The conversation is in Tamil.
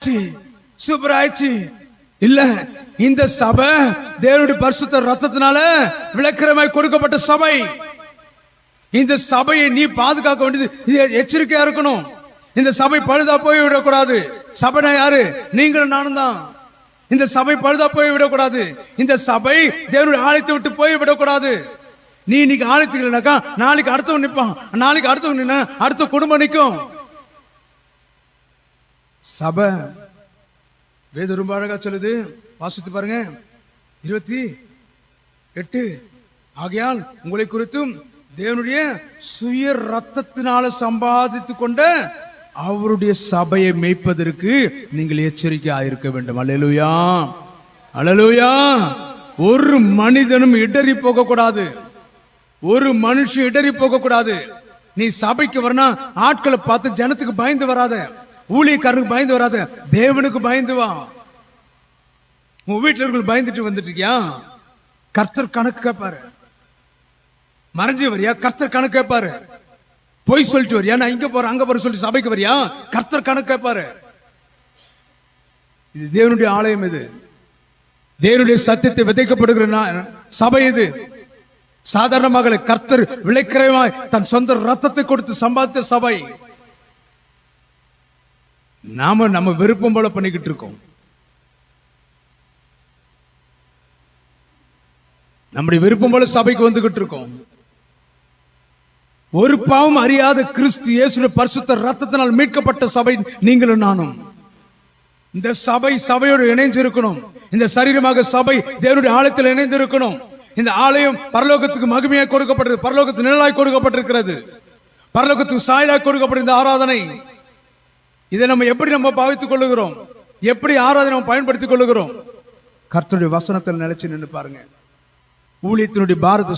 ஆயிடுச்சு, சூப்பர் ஆயிடுச்சு. இல்ல, இந்த சபை தேவனுடைய பரிசுத்த ரத்தத்தினால விளக்கரமாய் கொடுக்கப்பட்ட சபை. இந்த சபையை நீ பாதுகாக்க வேண்டியது எச்சரிக்கையா இருக்கணும். இந்த சபை பழுதா போய் விடக்கூடாது. சபைனா யாரு? நீங்களும் நானும் தான். இந்த சபை பழுதா போய் விடக்கூடாது. இந்த சபை தேவனுடைய ஆலயத்தை விட்டு போய் விடக்கூடாது. நீ இன்னைக்கு ஆலயத்துக்குனாக்கா நாளைக்கு அடுத்தவன் நிற்பான், நாளைக்கு அடுத்தவன் நின்னா அடுத்த குடும்பம் நிற்கும். சபை வேதம் ரொம்ப அழகா சொல்லுது, வாசித்து பாருங்க 28. ஆகையால் உங்களை குறித்தும் தேவனுடைய சுய ரத்தத்தினால சம்பாதித்து கொண்ட அவருடைய சபையை மேய்ப்பதற்கு நீங்கள் எச்சரிக்கையா இருக்க வேண்டும். அல்லேலூயா, அல்லேலூயா. ஒரு மனிதனும் இடறி போக கூடாது. ஒரு மனுஷன் இடறி போக கூடாது. நீ சபைக்கு வரனா ஆட்களை பார்த்து ஜனத்துக்கு பயந்து வராத, ஊழியக்காரனுக்கு பயந்து வராத, தேவனுக்கு பயந்து வா. உன் வீட்டில் இருக்கிற பயந்துட்டு வந்துட்டு இருக்கியா? கர்த்தர் கணக்கு கேட்பாரு. மறைஞ்சு வரியா? கர்த்தர் கணக்கு கேட்பாரு. பொய் சொல்லிட்டு வரியா? நான் இங்க போறேன் அங்க போறேன் சொல்லிட்டு சபைக்கு வரியா? கர்த்தர் கணக்கு கேட்பாரு. இது தேவனுடைய ஆலயம். இது தேவனுடைய சத்தியத்தை விதைக்கப்படுகிற சபை. இது சாதாரணமாக கர்த்தர் விளைக்கிறமாய் தன் சொந்த ரத்தத்தை கொடுத்து சம்பாதித்த சபை. நாம நம்ம விருப்பம் போல பண்ணிக்கிட்டு இருக்கோம். நம்முடைய விருப்பம் போல சபைக்கு வந்துகிட்டு இருக்கோம். ஒரு பாவம் அறியாத கிறிஸ்து இயேசுவின் பரிசுத்த ரத்தத்தினால் மீட்கப்பட்ட சபை நீங்களும் நானும். இந்த சபை சபையோடு இணைந்து இருக்கணும். இந்த சரீரமாக சபை தேவனுடைய ஆலயத்தில் இணைந்து இருக்கணும். இந்த ஆலயம் பரலோகத்துக்கு மகிமையாக கொடுக்கப்பட்டது, பரலோகத்துக்கு நிழலாய் கொடுக்கப்பட்டிருக்கிறது, பரலோகத்துக்கு சாயலாய் கொடுக்கப்பட்ட இந்த ஆராதனை. இதை நம்ம எப்படி பாவித்துக் கொள்ளுகிறோம்? எப்படி ஆராதனை நம்ம பயன்படுத்திக் கொள்ளுகிறோம்? கர்த்தருடைய வசனத்தில் நிலைச்சு நின்று பாருங்க. ஊழியத்தினுடைய பாரத